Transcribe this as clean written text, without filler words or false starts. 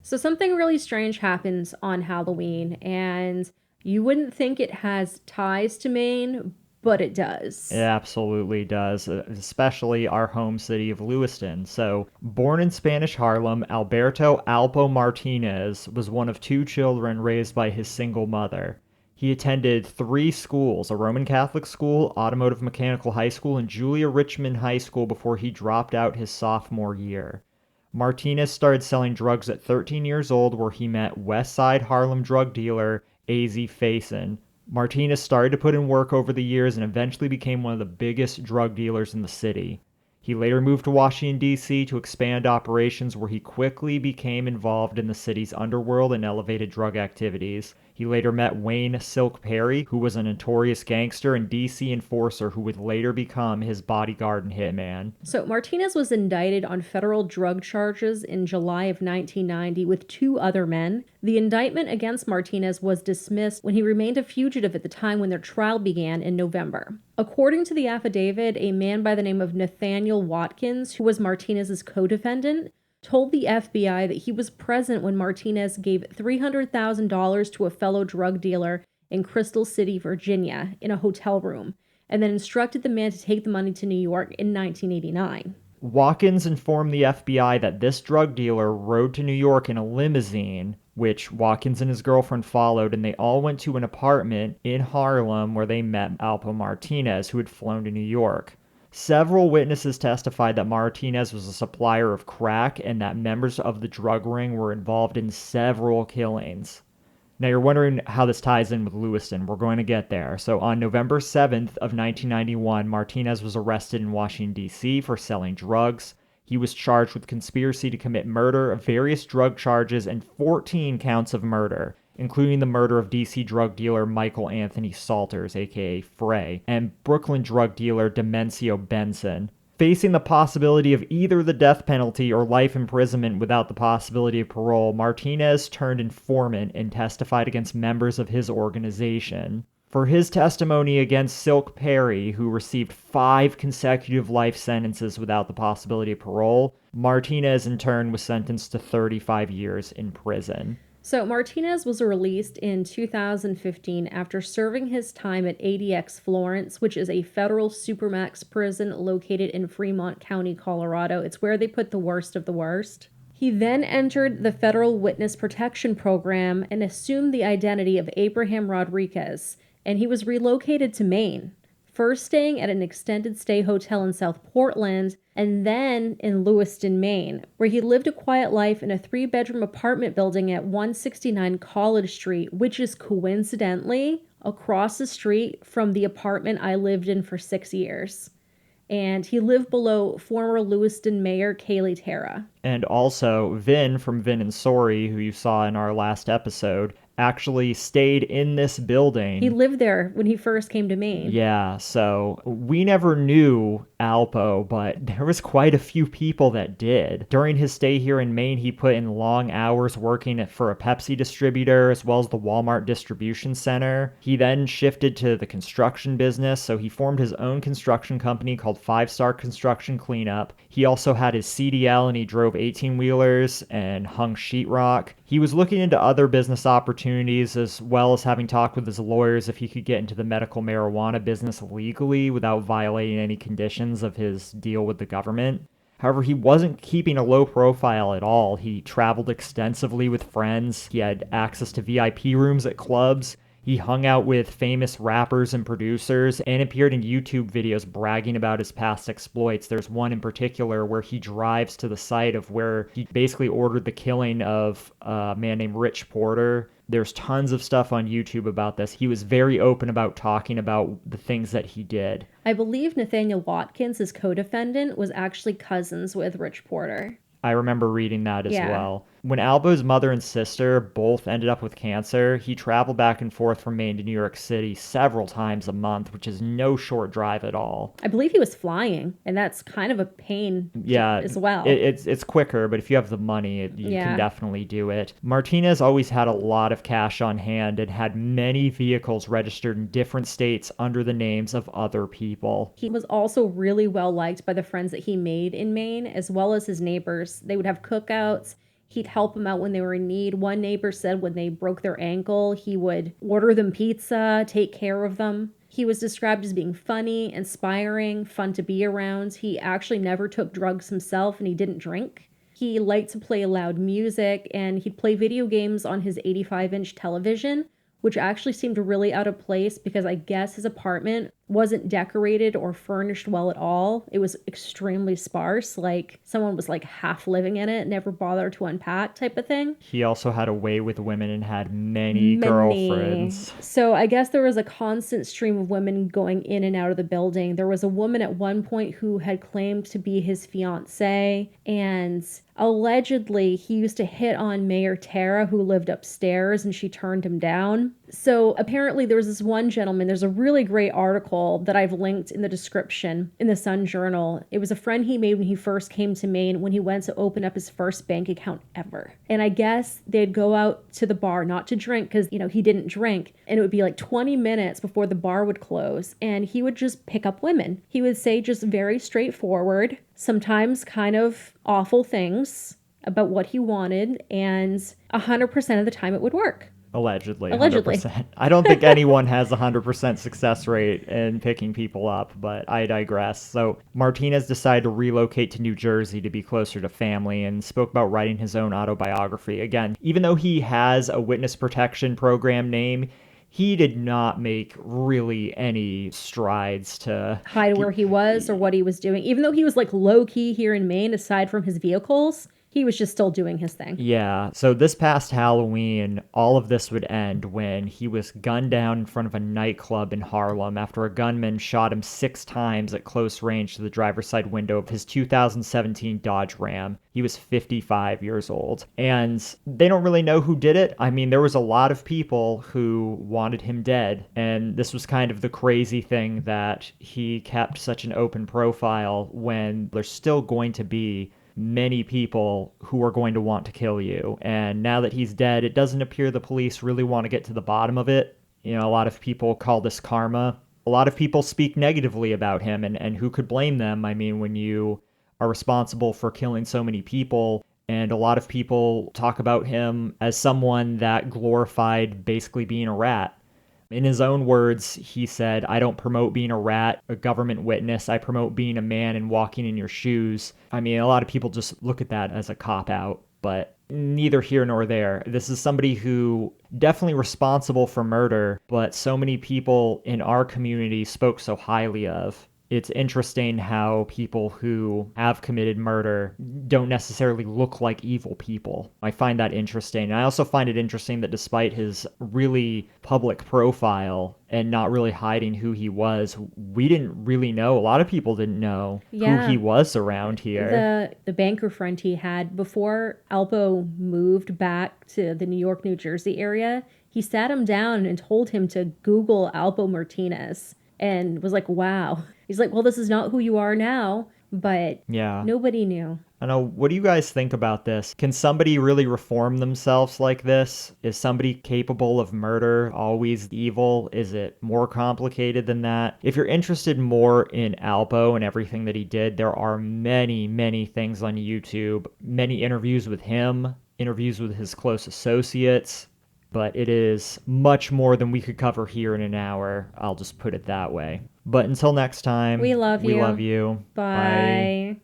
So something really strange happens on Halloween, and you wouldn't think it has ties to Maine, but it It does. absolutely does, especially our home city of Lewiston. So, born in Spanish Harlem, Alberto Alpo Martinez was one of two children raised by his single mother. He attended three schools: a Roman Catholic school, Automotive Mechanical High School, and Julia Richmond High School before he dropped out his sophomore year. Martinez started selling drugs at 13 years old, where he met West Side Harlem drug dealer A.Z. Faison. Martinez started to put in work over the years and eventually became one of the biggest drug dealers in the city. He later moved to Washington, D.C. to expand operations, where he quickly became involved in the city's underworld and elevated drug activities. He later met Wayne Silk Perry, who was a notorious gangster and D.C. enforcer who would later become his bodyguard and hitman. So Martinez was indicted on federal drug charges in July of 1990 with two other men. The indictment against Martinez was dismissed when he remained a fugitive at the time when their trial began in November. According to the affidavit, a man by the name of Nathaniel Watkins, who was Martinez's co-defendant, told the FBI that he was present when Martinez gave $300,000 to a fellow drug dealer in Crystal City, Virginia, in a hotel room, and then instructed the man to take the money to New York in 1989. Watkins informed the FBI that this drug dealer rode to New York in a limousine, which Watkins and his girlfriend followed, and they all went to an apartment in Harlem where they met Alpo Martinez, who had flown to New York. Several witnesses testified that Martinez was a supplier of crack and that members of the drug ring were involved in several killings. Now you're wondering how this ties in with Lewiston. We're going to get there. So on November 7th of 1991, Martinez was arrested in Washington, D.C. for selling drugs. He was charged with conspiracy to commit murder, various drug charges, and 14 counts of murder, including the murder of D.C. drug dealer Michael Anthony Salters, aka Frey, and Brooklyn drug dealer Demencio Benson. Facing the possibility of either the death penalty or life imprisonment without the possibility of parole, Martinez turned informant and testified against members of his organization. For his testimony against Silk Perry, who received 5 consecutive life sentences without the possibility of parole, Martinez in turn was sentenced to 35 years in prison. So Martinez was released in 2015 after serving his time at ADX Florence, which is a federal supermax prison located in Fremont County, Colorado. It's where they put the worst of the worst. He then entered the Federal Witness Protection Program and assumed the identity of Abraham Rodriguez, and he was relocated to Maine, first staying at an extended stay hotel in South Portland, and then in Lewiston, Maine, where he lived a quiet life in a 3-bedroom apartment building at 169 College Street, which is coincidentally across the street from the apartment I lived in for 6 years. And he lived below former Lewiston Mayor Kaylee Terra. And also, Vin from Vin and Sorry, who you saw in our last episode, actually stayed in this He building. lived there when he first came to Maine. Yeah, so we never knew Alpo, but there was quite a few people that did. During his stay here in Maine, he put in long hours working for a Pepsi distributor as well as the Walmart distribution center. He then shifted to the construction business, so he formed his own construction company called 5 Star Construction Cleanup. He also had his CDL and he drove 18-wheelers and hung sheetrock. He was looking into other business opportunities as well as having talked with his lawyers if he could get into the medical marijuana business legally without violating any conditions of his deal with the government. However, he wasn't keeping a low profile at all. He traveled extensively with friends. He had access to VIP rooms at clubs. He hung out with famous rappers and producers and appeared in YouTube videos bragging about his past exploits. There's one in particular where he drives to the site of where he basically ordered the killing of a man named Rich Porter. There's tons of stuff on YouTube about this. He was very open about talking about the things that he did. I believe Nathaniel Watkins, his co-defendant, was actually cousins with Rich Porter. I remember reading that as Yeah. well. When Albo's mother and sister both ended up with cancer, he traveled back and forth from Maine to New York City several times a month, which is no short drive at all. I believe he was flying, and that's kind of a pain Yeah, as well. it's quicker, but if you have the money, you can Yeah. definitely do it. Martinez always had a lot of cash on hand and had many vehicles registered in different states under the names of other people. He was also really well liked by the friends that he made in Maine, as well as his neighbors. They would have cookouts. He'd help them out when they were in need. One neighbor said when they broke their ankle, he would order them pizza, take care of them. He was described as being funny, inspiring, fun to be around. He actually never took drugs himself and he didn't drink. He liked to play loud music and he'd play video games on his 85-inch television, which actually seemed really out of place because I guess his apartment wasn't decorated or furnished well at all. It was extremely sparse, like someone was like half living in it, never bothered to unpack type of thing. He also had a way with women and had many Many. girlfriends. So I guess there was a constant stream of women going in and out of the building. There was a woman at one point who had claimed to be his fiance, and allegedly he used to hit on Mayor Tara, who lived upstairs, and she turned him down. So apparently there was this one gentleman. There's a really great article that I've linked in the description in the Sun Journal. It was a friend he made when he first came to Maine, when he went to open up his first bank account ever. And I guess they'd go out to the bar, not to drink, because, he didn't drink. And it would be like 20 minutes before the bar would close. And he would just pick up women. He would say just very straightforward, sometimes kind of awful things about what he wanted. And 100% of the time it would work. Allegedly. Allegedly. 100%. I don't think anyone has a 100% success rate in picking people up, but I digress. So Martinez decided to relocate to New Jersey to be closer to family and spoke about writing his own autobiography. Again, even though he has a witness protection program name, he did not make really any strides to hide where he was or what he was doing. Even though he was like low key here in Maine, aside from his vehicles, he was just still doing his thing. Yeah. So this past Halloween, all of this would end when he was gunned down in front of a nightclub in Harlem after a gunman shot him 6 times at close range to the driver's side window of his 2017 Dodge Ram. He was 55 years old. And they don't really know who did it. I mean, there was a lot of people who wanted him dead. And this was kind of the crazy thing, that he kept such an open profile when there's still going to be many people who are going to want to kill you. And now that he's dead, it doesn't appear the police really want to get to the bottom of it. A lot of people call this karma. A lot of people speak negatively about him, and who could blame them? I mean, when you are responsible for killing so many people, and a lot of people talk about him as someone that glorified basically being a rat. In his own words, he said, "I don't promote being a rat, a government witness. I promote being a man and walking in your shoes." I mean, a lot of people just look at that as a cop-out, but neither here nor there. This is somebody who definitely responsible for murder, but so many people in our community spoke so highly of. It's interesting how people who have committed murder don't necessarily look like evil people. I find that interesting. And I also find it interesting that despite his really public profile and not really hiding who he was, we didn't really know. A lot of people didn't know who he was around here. The banker friend he had before Alpo moved back to the New York, New Jersey area, he sat him down and told him to Google Alpo Martinez and was like, wow. He's like, well, this is not who you are now, but yeah, nobody knew. I know. What do you guys think about this? Can somebody really reform themselves like this? Is somebody capable of murder always evil? Is it more complicated than that? If you're interested more in Alpo and everything that he did, there are many, many things on YouTube, many interviews with him, interviews with his close associates, but it is much more than we could cover here in an hour. I'll just put it that way. But until next time, we love you. We love you. Bye. Bye.